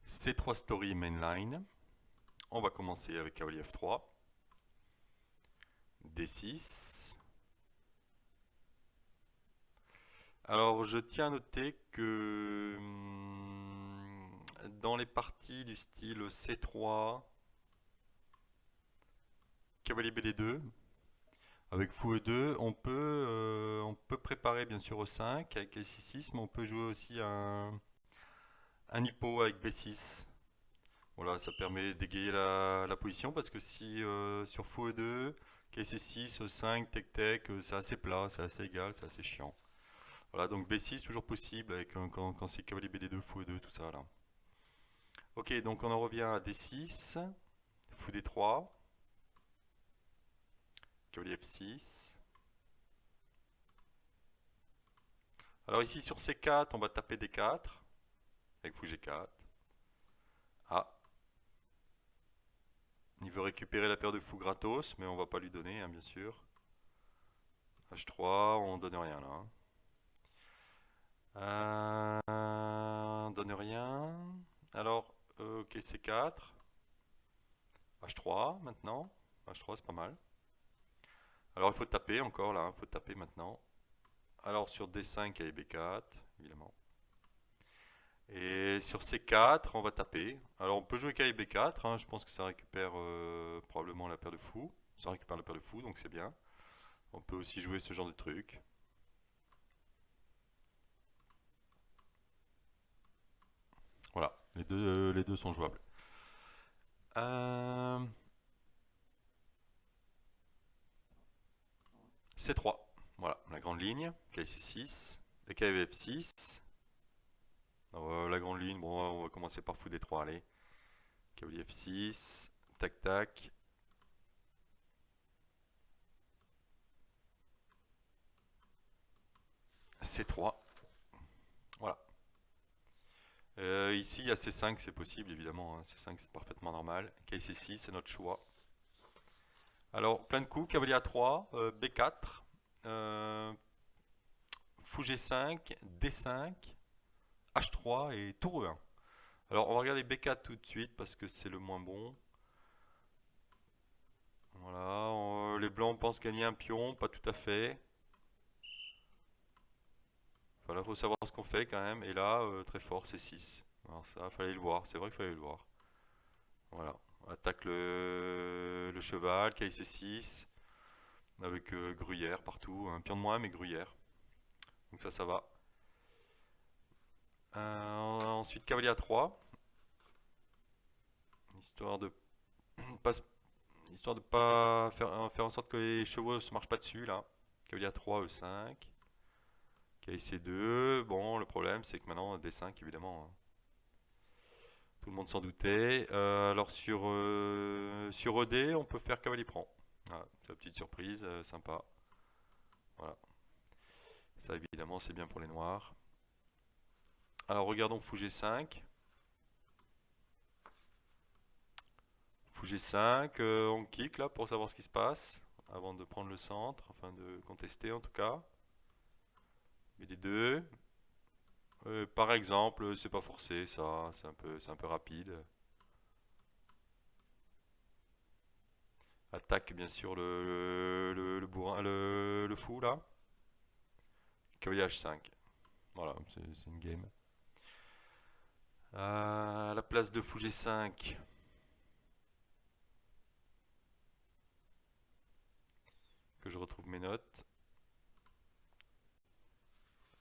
C3 story mainline. On va commencer avec cavalier F3, D6. Alors je tiens à noter que dans les parties du style C3, cavalier BD2, avec fou E2, on peut préparer bien sûr E5 avec C6, mais on peut jouer aussi un hippo avec B6. Voilà, ça permet d'égayer la position parce que si sur fou E2, KC6, E5, tech, c'est assez plat, c'est assez égal, c'est assez chiant. Voilà, donc B6 toujours possible avec quand c'est cavalier BD2, fou E2, tout ça là. Ok, donc on en revient à D6, fou D3, cavalier F6. Alors ici sur C4, on va taper D4 avec fou G4. Ah, il veut récupérer la paire de fous gratos, mais on va pas lui donner, hein, bien sûr. H3, on donne rien là. On donne rien. Alors, ok, C4. H3 maintenant. H3, c'est pas mal. Alors, il faut taper encore là. Il faut taper maintenant. Alors, sur D5, il y a B4, évidemment. Et sur C4, on va taper. Alors, on peut jouer KI B4. Hein, je pense que ça récupère probablement la paire de fous. Ça récupère la paire de fous, donc c'est bien. On peut aussi jouer ce genre de truc. Voilà, les deux sont jouables. C3, voilà, la grande ligne, KC6, et KVF6. La grande ligne, bon, on va commencer par fou D3, allez. Cavalier F6, tac tac. C3, voilà. Ici, il y a C5, c'est possible, évidemment. Hein. C5, c'est parfaitement normal. KC6, c'est notre choix. Alors, plein de coups, cavalier A3, B4, fou G5, D5, H3 et tour E1. Alors, on va regarder B4 tout de suite parce que c'est le moins bon. Voilà, les blancs pensent gagner un pion, pas tout à fait. Voilà, faut savoir ce qu'on fait quand même. Et là, très fort, c'est 6. Alors ça, fallait le voir, c'est vrai qu'il fallait le voir. Voilà, on attaque le cheval, caille C6, avec gruyère partout. Un pion de moins, mais gruyère. Donc ça va. Ensuite, cavalier A3. Histoire de pas, histoire de pas faire en sorte que les chevaux ne se marchent pas dessus, là. Cavalier A3, E5. Caille C2. Bon, le problème, c'est que maintenant, D5, évidemment. Hein. Tout le monde s'en doutait. Alors sur ED, on peut faire cavalier prend. Voilà, c'est la petite surprise, sympa. Voilà. Ça évidemment c'est bien pour les noirs. Alors regardons fou G5. Fou G5, on kick là pour savoir ce qui se passe. Avant de prendre le centre, enfin de contester en tout cas. BD2. Par exemple, c'est pas forcé ça, c'est un peu rapide. Attaque bien sûr le bourrin, le fou là. Cavalier H5. Voilà, c'est une game. À la place de fou G5. Que je retrouve mes notes.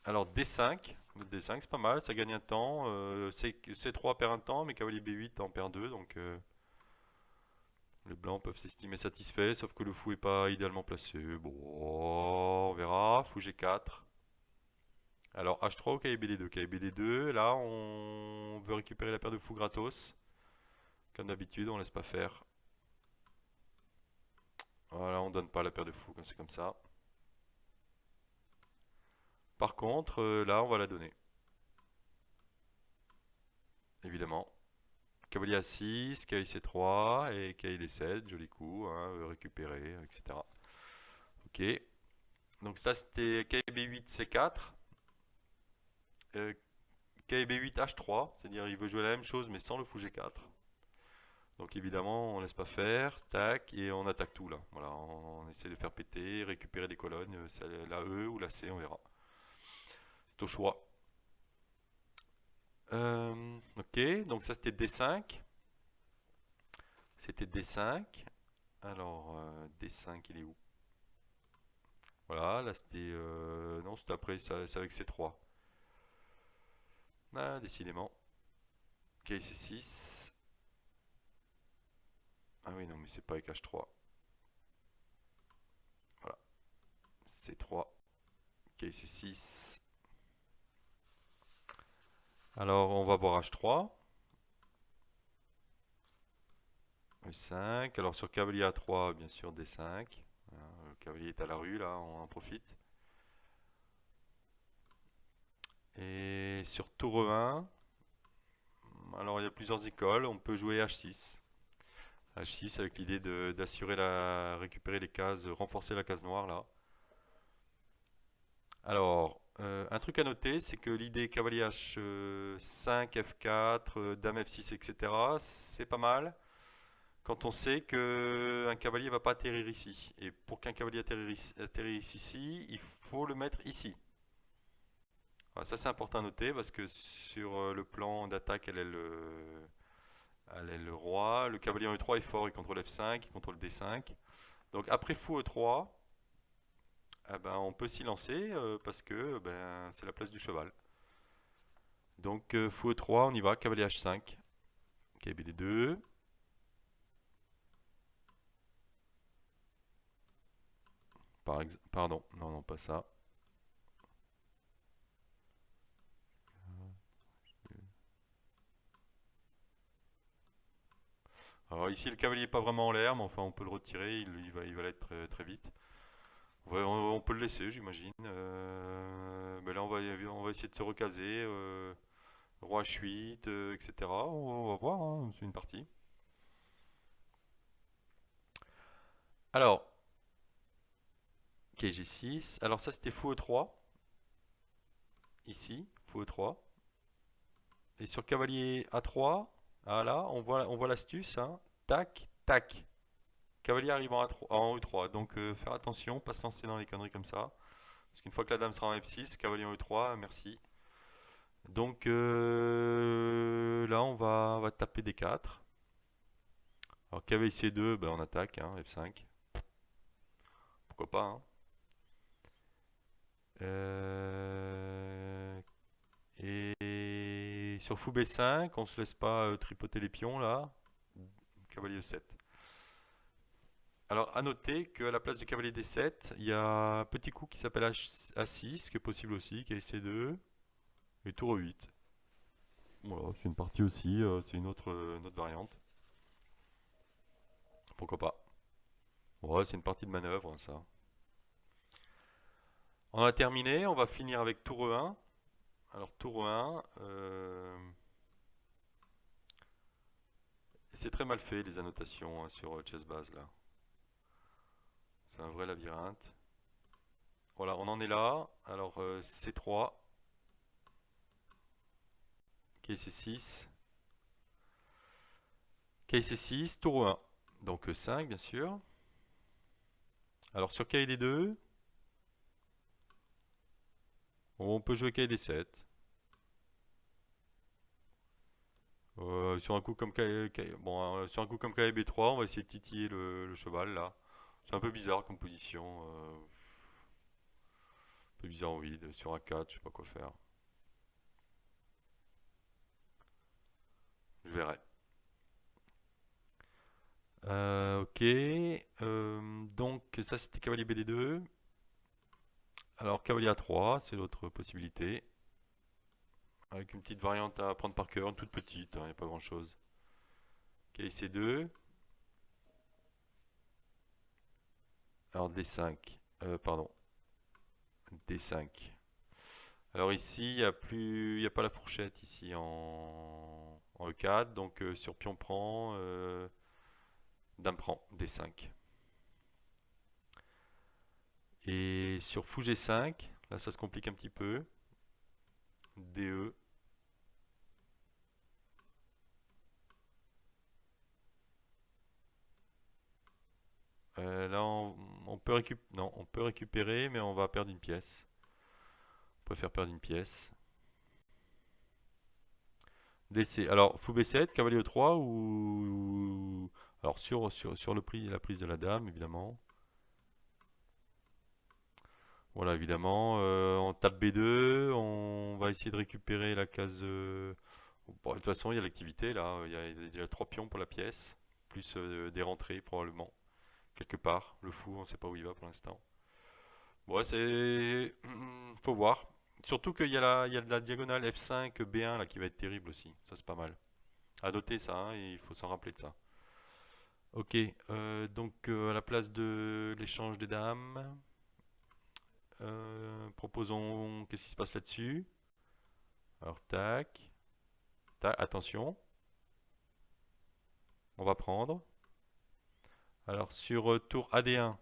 Alors D5. D5 c'est pas mal, ça gagne un temps. C3 perd un temps, mais cavalier B8 en perd 2. Donc les blancs peuvent s'estimer satisfaits, sauf que le fou est pas idéalement placé. Bon, on verra. Fou G4. Alors H3 ou KBD2. KBD2, là on veut récupérer la paire de fous gratos. Comme d'habitude, on laisse pas faire. Voilà, on donne pas la paire de fous quand c'est comme ça. Par contre, là on va la donner. Évidemment. Cavalier A6, cavalier C3 et cavalier D7, joli coup, hein, récupérer, etc. Ok. Donc ça c'était cavalier B8, C4. Cavalier B8 H3, c'est-à-dire il veut jouer la même chose mais sans le fou G4. Donc évidemment on laisse pas faire, tac, et on attaque tout là. Voilà, on essaie de faire péter, récupérer des colonnes, la E ou la C, on verra. C'est au choix. Ok, donc ça c'était D5. C'était D5. Alors D5 il est où? Voilà, là c'était... non, c'était après, c'est avec C3. Ah, décidément. Ok, C6. Ah oui, non, mais c'est pas avec H3. Voilà. C3. Ok, C6. Alors, on va voir H3. E5. Alors, sur cavalier A3, bien sûr, D5. Le cavalier est à la rue, là, on en profite. Et sur tour E1, alors il y a plusieurs écoles. On peut jouer H6. H6 avec l'idée d'assurer récupérer les cases, renforcer la case noire, là. Alors, un truc à noter, c'est que l'idée cavalier H5, F4, Dame F6, etc., c'est pas mal quand on sait qu'un cavalier ne va pas atterrir ici. Et pour qu'un cavalier atterrisse ici, il faut le mettre ici. Alors ça c'est important à noter parce que sur le plan d'attaque, elle est le roi. Le cavalier en E3 est fort, il contrôle F5, il contrôle D5. Donc après fou E3, eh ben, on peut s'y lancer parce que ben, c'est la place du cheval. Donc fou E3, on y va, cavalier H5, cavalier D2. Pardon, non, non, pas ça. Alors ici le cavalier n'est pas vraiment en l'air, mais enfin on peut le retirer, il va l'être très, très vite. On peut le laisser, j'imagine. Mais là on va essayer de se recaser. Roi H8, etc. On va voir, hein, c'est une partie. Alors, ok, G6. Alors ça c'était fou E3. Ici, fou E3. Et sur cavalier A3, ah là, on voit l'astuce. Hein. Tac, tac. Cavalier arrive en E3. Donc faire attention, pas se lancer dans les conneries comme ça. Parce qu'une fois que la dame sera en F6, cavalier en E3, merci. Donc là, on va taper D4. Alors cavalier C2, ben, on attaque, hein, F5. Pourquoi pas, hein. Et sur fou B5, on se laisse pas tripoter les pions là. Cavalier E7. Alors à noter qu'à la place du cavalier D7, il y a un petit coup qui s'appelle A6, qui est possible aussi, qui est C2, et tour E8. Voilà, c'est une partie aussi, c'est une autre variante. Pourquoi pas. Ouais, c'est une partie de manœuvre, hein, ça. On a terminé, on va finir avec tour E1. Alors tour E1, c'est très mal fait les annotations hein, sur Chessbase là. C'est un vrai labyrinthe. Voilà, on en est là. Alors C3, KC6, KC6, tour E1. Donc E5 bien sûr. Alors sur KD2, on peut jouer KD7. Sur un coup comme sur un coup comme KB3, on va essayer de titiller le cheval là. C'est un peu bizarre comme position. Un peu bizarre en vide. Sur A4, je sais pas quoi faire. Je verrai. Ok. Donc ça c'était cavalier BD2. Alors cavalier A3, c'est l'autre possibilité. Avec une petite variante à prendre par cœur, une toute petite, il n'y a pas grand chose. Cavalier C2. Alors D5. Pardon. D5. Alors ici, il n'y a pas la fourchette ici en E4. Donc sur pion prend, dame prend, D5. Et sur fou G5, là ça se complique un petit peu. DE. non, on peut récupérer, mais on va perdre une pièce. On préfère perdre une pièce. DC. Alors, fou B7, cavalier E3 ou... Alors, sur le prix, la prise de la dame, évidemment. Voilà, évidemment. On tape B2. On va essayer de récupérer la case... Bon, de toute façon, il y a l'activité, là. Il y a déjà 3 pions pour la pièce. Plus des rentrées, probablement. Quelque part. Le fou, on ne sait pas où il va pour l'instant. Bon, c'est... Faut voir. Surtout qu'il y a il y a de la diagonale F5, B1, là, qui va être terrible aussi. Ça, c'est pas mal. À noter ça, hein, il faut s'en rappeler de ça. Ok, donc à la place de l'échange des dames, proposons qu'est-ce qui se passe là-dessus. Alors tac, tac, attention, on va prendre. Alors sur tour AD1,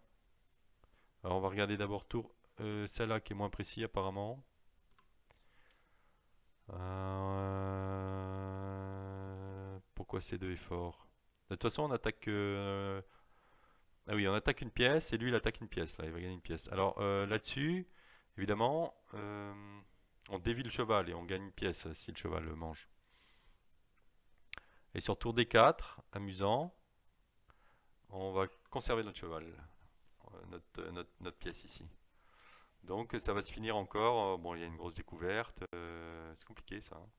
alors on va regarder d'abord tour celle-là qui est moins précis apparemment. Pourquoi C2 est fort? De toute façon on attaque ah oui, on attaque une pièce et lui il attaque une pièce. Là, il va gagner une pièce. Alors là-dessus, évidemment, on dévie le cheval et on gagne une pièce si le cheval le mange. Et sur tour D4, amusant, on va conserver notre cheval, notre pièce ici. Donc ça va se finir encore. Bon, il y a une grosse découverte. C'est compliqué ça, hein.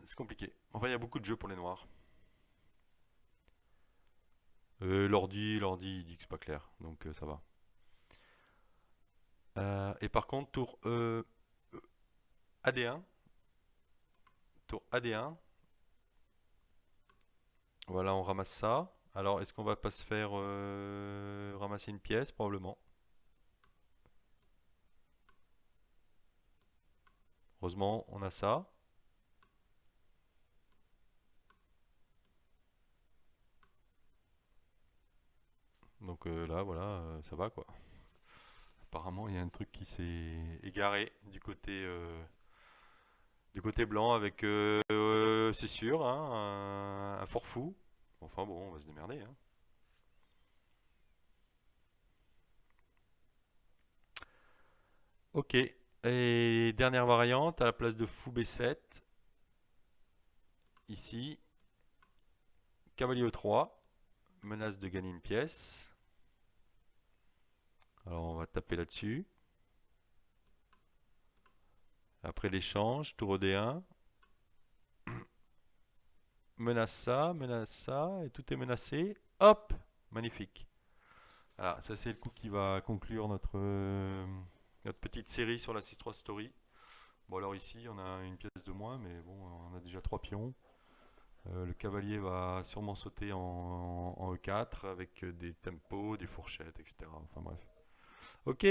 C'est compliqué. Enfin, il y a beaucoup de jeux pour les noirs. L'ordi, il dit que c'est pas clair, donc ça va. Et par contre, tour AD1, tour AD1, voilà, on ramasse ça. Alors, est-ce qu'on va pas se faire ramasser une pièce? Probablement. Heureusement, on a ça. Donc là, voilà, ça va quoi. Apparemment, il y a un truc qui s'est égaré du côté blanc avec, c'est sûr, hein, un fort fou. Enfin bon, on va se démerder, hein. Ok. Et dernière variante, à la place de fou B7, ici, cavalier E3, menace de gagner une pièce. Alors on va taper là-dessus. Après l'échange, tour D1. Menace ça, et tout est menacé. Hop! Magnifique. Voilà, ça c'est le coup qui va conclure notre petite série sur la 6-3 Story. Bon alors ici on a une pièce de moins, mais bon on a déjà 3 pions. Le cavalier va sûrement sauter en E4 avec des tempos, des fourchettes, etc. Enfin bref. Ok,